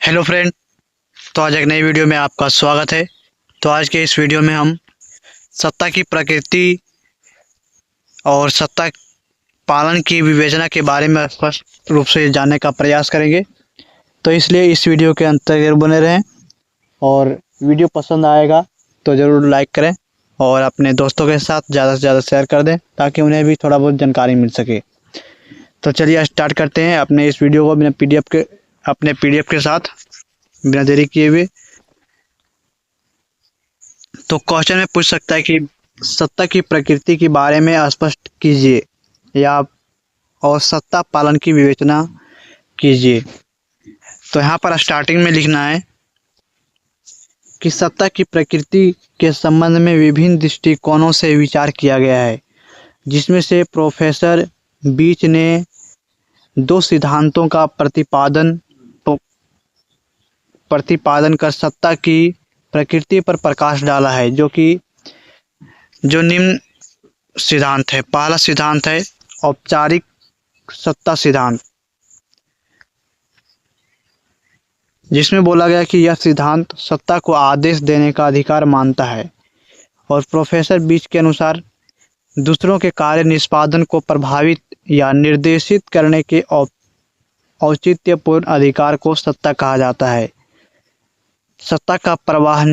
Hello friend. तो आज एक नई वीडियो में आपका स्वागत है। तो आज के इस वीडियो में हम सत्ता की प्रकृति और सत्ता पालन की विवेचना के बारे में स्पष्ट रूप से जानने का प्रयास करेंगे। तो इसलिए इस वीडियो के अंत तक जरूर बने रहें और वीडियो पसंद आएगा तो ज़रूर लाइक करें और अपने दोस्तों के साथ ज़्यादा से ज़्यादा शेयर कर दें ताकि उन्हें भी थोड़ा बहुत जानकारी मिल सके। तो चलिए स्टार्ट करते हैं अपने इस वीडियो को अपने पीडीएफ के साथ बिना देरी किए हुए। तो क्वेश्चन में पूछ सकता है कि सत्ता की प्रकृति के बारे में स्पष्ट कीजिए या और सत्ता पालन की विवेचना कीजिए। तो यहाँ पर स्टार्टिंग में लिखना है कि सत्ता की प्रकृति के संबंध में विभिन्न दृष्टिकोणों से विचार किया गया है, जिसमें से प्रोफेसर बीच ने दो सिद्धांतों का प्रतिपादन कर सत्ता की प्रकृति पर प्रकाश डाला है, जो निम्न सिद्धांत है। पहला सिद्धांत है औपचारिक सत्ता सिद्धांत, जिसमें बोला गया कि यह सिद्धांत सत्ता को आदेश देने का अधिकार मानता है और प्रोफेसर बीच के अनुसार दूसरों के कार्य निष्पादन को प्रभावित या निर्देशित करने के औचित्यपूर्ण अधिकार को सत्ता कहा जाता है। सत्ता का प्रवाह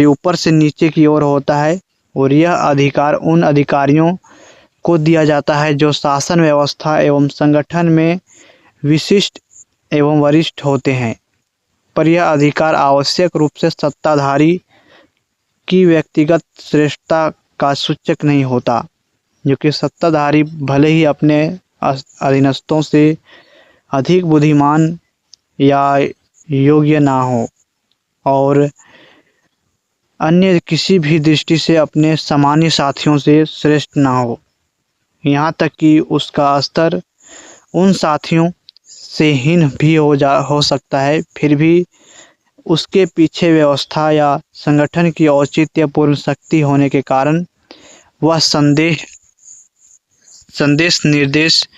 ऊपर से नीचे की ओर होता है और यह अधिकार उन अधिकारियों को दिया जाता है जो शासन व्यवस्था एवं संगठन में विशिष्ट एवं वरिष्ठ होते हैं, पर यह अधिकार आवश्यक रूप से सत्ताधारी की व्यक्तिगत श्रेष्ठता का सूचक नहीं होता, जो कि सत्ताधारी भले ही अपने अधीनस्थों से अधिक बुद्धिमान या योग्य ना हो और अन्य किसी भी दृष्टि से अपने सामान्य साथियों से श्रेष्ठ ना हो, यहाँ तक कि उसका स्तर उन साथियों से हीन भी हो सकता है, फिर भी उसके पीछे व्यवस्था या संगठन की औचित्यपूर्ण शक्ति होने के कारण वह संदेश निर्देश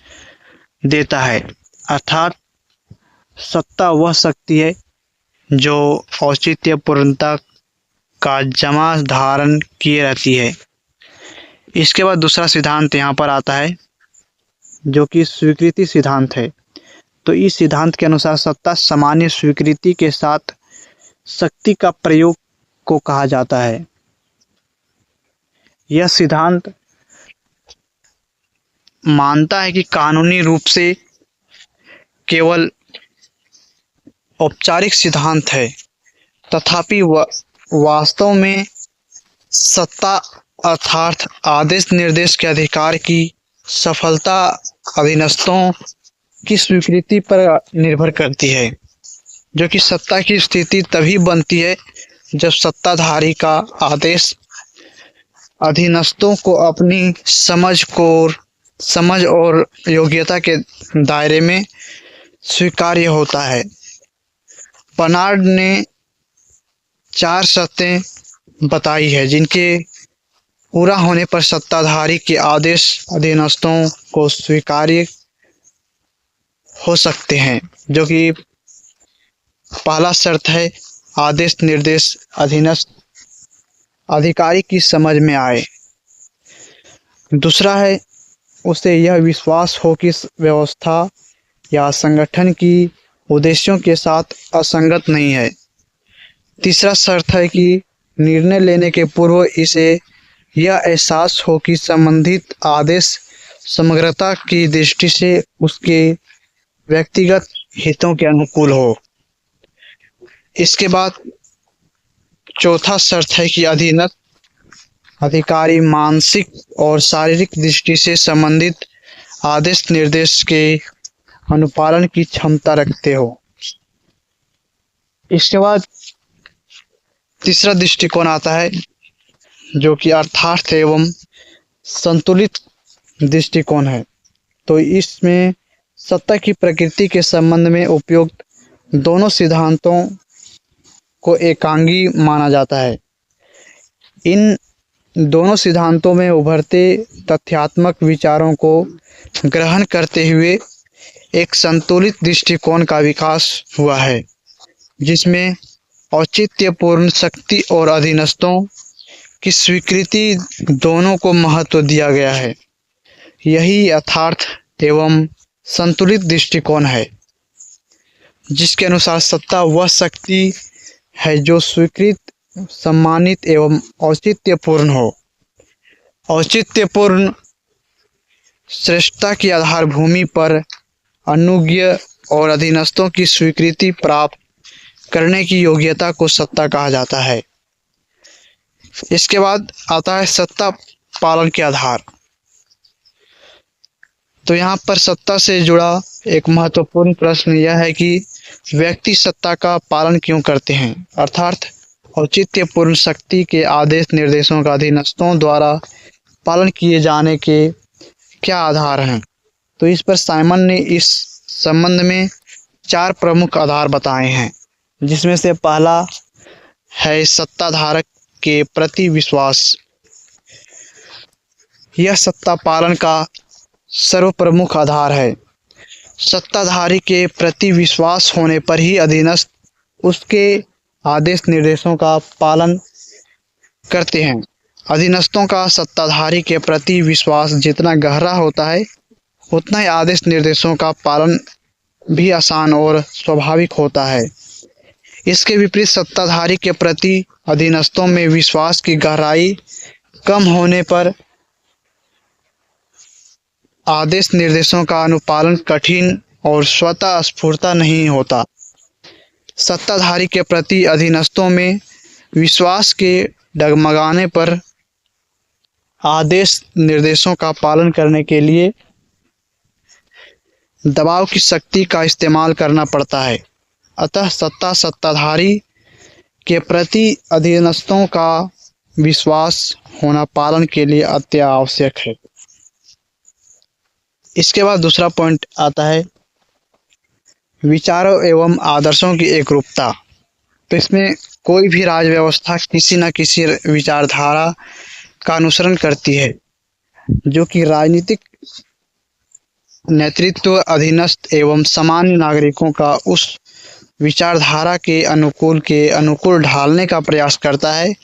देता है। अर्थात सत्ता वह शक्ति है जो औचित्यपूर्णता का जमा धारण किए रहती है। इसके बाद दूसरा सिद्धांत यहाँ पर आता है जो कि स्वीकृति सिद्धांत है। तो इस सिद्धांत के अनुसार सत्ता सामान्य स्वीकृति के साथ शक्ति का प्रयोग को कहा जाता है। यह सिद्धांत मानता है कि कानूनी रूप से केवल औपचारिक सिद्धांत है, तथापि वास्तव में सत्ता अर्थात आदेश निर्देश के अधिकार की सफलता अधीनस्थों की स्वीकृति पर निर्भर करती है, जो कि सत्ता की स्थिति तभी बनती है जब सत्ताधारी का आदेश अधीनस्थों को अपनी समझ और योग्यता के दायरे में स्वीकार्य होता है। बर्नार्ड ने 4 शर्तें बताई है जिनके पूरा होने पर सत्ताधारी के आदेश अधीनस्थों को स्वीकार्य हो सकते हैं, जो कि पहला शर्त है आदेश निर्देश अधीनस्थ अधिकारी की समझ में आए। दूसरा है उसे यह विश्वास हो कि व्यवस्था या संगठन की उद्देश्यों के साथ असंगत नहीं है। तीसरा शर्त है कि निर्णय लेने के पूर्व इसे यह एहसास हो कि संबंधित आदेश समग्रता की दृष्टि से उसके व्यक्तिगत हितों के अनुकूल हो। इसके बाद चौथा शर्त है कि अधीनस्थ अधिकारी मानसिक और शारीरिक दृष्टि से संबंधित आदेश निर्देश के अनुपालन की क्षमता रखते हो। इसके बाद तीसरा दृष्टिकोण आता है जो कि अर्थार्थ एवं संतुलित दृष्टिकोण है। तो इसमें सत्ता की प्रकृति के संबंध में उपयुक्त दोनों सिद्धांतों को एकांगी माना जाता है। इन दोनों सिद्धांतों में उभरते तथ्यात्मक विचारों को ग्रहण करते हुए एक संतुलित दृष्टिकोण का विकास हुआ है, जिसमें औचित्यपूर्ण शक्ति और अधीनस्थों की स्वीकृति दोनों को महत्व दिया गया है। यही यथार्थ एवं संतुलित दृष्टिकोण है, जिसके अनुसार सत्ता वह शक्ति है जो स्वीकृत, सम्मानित एवं औचित्यपूर्ण हो। औचित्यपूर्ण श्रेष्ठता की आधारभूमि पर अनुज्ञ और अधीनस्थों की स्वीकृति प्राप्त करने की योग्यता को सत्ता कहा जाता है। इसके बाद आता है सत्ता पालन के आधार। तो यहाँ पर सत्ता से जुड़ा एक महत्वपूर्ण प्रश्न यह है कि व्यक्ति सत्ता का पालन क्यों करते हैं, अर्थात औचित्यपूर्ण शक्ति के आदेश निर्देशों का अधीनस्थों द्वारा पालन किए जाने के क्या आधार हैं। तो इस पर साइमन ने इस संबंध में 4 प्रमुख आधार बताए हैं, जिसमें से पहला है सत्ताधारक के प्रति विश्वास। यह सत्ता पालन का सर्वप्रमुख आधार है। सत्ताधारी के प्रति विश्वास होने पर ही अधीनस्थ उसके आदेश निर्देशों का पालन करते हैं। अधीनस्थों का सत्ताधारी के प्रति विश्वास जितना गहरा होता है, उतना ही आदेश निर्देशों का पालन भी आसान और स्वाभाविक होता है। इसके विपरीत सत्ताधारी के प्रति अधीनस्थों में विश्वास की गहराई कम होने पर आदेश निर्देशों का अनुपालन कठिन और स्वतः स्फूर्त नहीं होता। सत्ताधारी के प्रति अधीनस्थों में विश्वास के डगमगाने पर आदेश निर्देशों का पालन करने के लिए दबाव की शक्ति का इस्तेमाल करना पड़ता है। अतः सत्ताधारी के प्रति अधीनस्थों का विश्वास होना पालन के लिए अत्यावश्यक है। इसके बाद दूसरा पॉइंट आता है विचारों एवं आदर्शों की एकरूपता। तो इसमें कोई भी राज व्यवस्था किसी न किसी विचारधारा का अनुसरण करती है, जो कि राजनीतिक नेतृत्व अधीनस्थ एवं सामान्य नागरिकों का उस विचारधारा के अनुकूल ढालने का प्रयास करता है,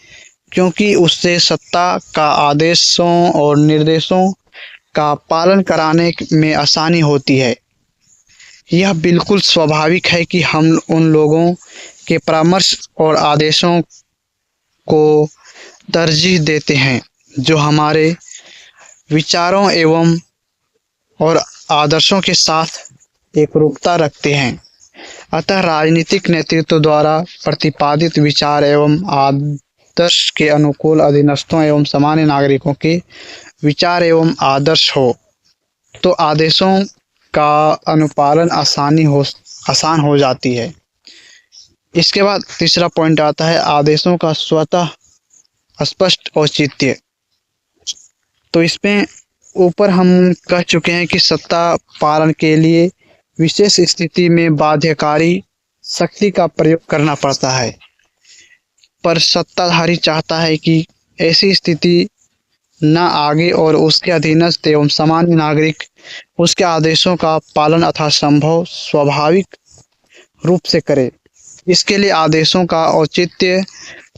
क्योंकि उससे सत्ता का आदेशों और निर्देशों का पालन कराने में आसानी होती है। यह बिल्कुल स्वाभाविक है कि हम उन लोगों के परामर्श और आदेशों को तरजीह देते हैं जो हमारे विचारों एवं और आदर्शों के साथ एकरूपता रखते हैं। अतः राजनीतिक नेतृत्व द्वारा प्रतिपादित विचार एवं आदर्श के अनुकूल अधीनस्थों एवं सामान्य नागरिकों के विचार एवं आदर्श हो तो आदेशों का अनुपालन आसान हो जाती है। इसके बाद तीसरा पॉइंट आता है आदेशों का स्वतः स्पष्ट औचित्य। तो इसमें ऊपर हम कह चुके हैं कि सत्ता पालन के लिए विशेष स्थिति में बाध्यकारी शक्ति का प्रयोग करना पड़ता है, पर सत्ताधारी चाहता है कि ऐसी स्थिति न आगे और उसके अधीनस्थ एवं सामान्य नागरिक उसके आदेशों का पालन यथासंभव स्वाभाविक रूप से करे। इसके लिए आदेशों का औचित्य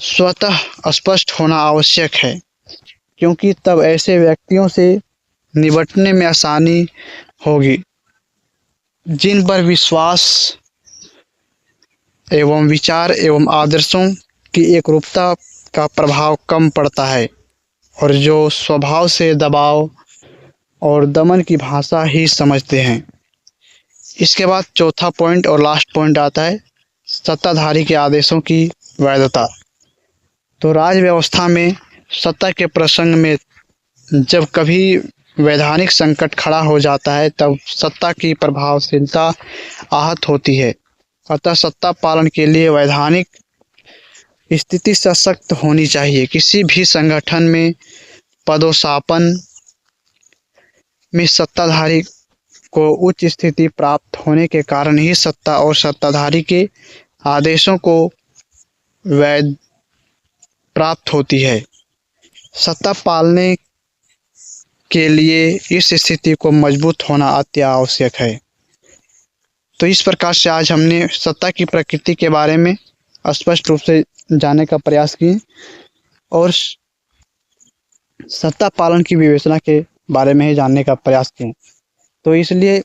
स्वतः स्पष्ट होना आवश्यक है, क्योंकि तब ऐसे व्यक्तियों से निपटने में आसानी होगी जिन पर विश्वास एवं विचार एवं आदर्शों की एकरूपता का प्रभाव कम पड़ता है और जो स्वभाव से दबाव और दमन की भाषा ही समझते हैं। इसके बाद चौथा पॉइंट और लास्ट पॉइंट आता है सत्ताधारी के आदेशों की वैधता। तो राज व्यवस्था में सत्ता के प्रसंग में जब कभी वैधानिक संकट खड़ा हो जाता है, तब सत्ता की प्रभावशीलता आहत होती है। अतः सत्ता पालन के लिए वैधानिक स्थिति सशक्त होनी चाहिए। किसी भी संगठन में पदोत्थान में सत्ताधारी को उच्च स्थिति प्राप्त होने के कारण ही सत्ता और सत्ताधारी के आदेशों को वैध प्राप्त होती है। सत्ता पालने के लिए इस स्थिति को मजबूत होना अति आवश्यक है। तो इस प्रकार से आज हमने सत्ता की प्रकृति के बारे में स्पष्ट रूप से जानने का प्रयास किए और सत्ता पालन की विवेचना के बारे में ही जानने का प्रयास किए। तो इसलिए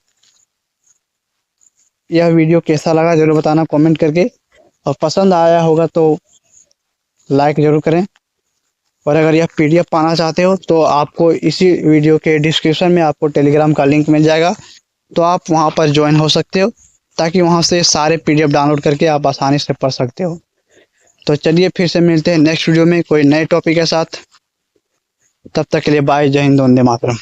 यह वीडियो कैसा लगा ज़रूर बताना कमेंट करके, और पसंद आया होगा तो लाइक ज़रूर करें। और अगर यह PDF पाना चाहते हो तो आपको इसी वीडियो के डिस्क्रिप्शन में आपको टेलीग्राम का लिंक मिल जाएगा, तो आप वहां पर ज्वाइन हो सकते हो, ताकि वहां से सारे PDF डाउनलोड करके आप आसानी से पढ़ सकते हो। तो चलिए फिर से मिलते हैं नेक्स्ट वीडियो में कोई नए टॉपिक के साथ। तब तक के लिए बाय, जय हिंद, वंदे मातरम।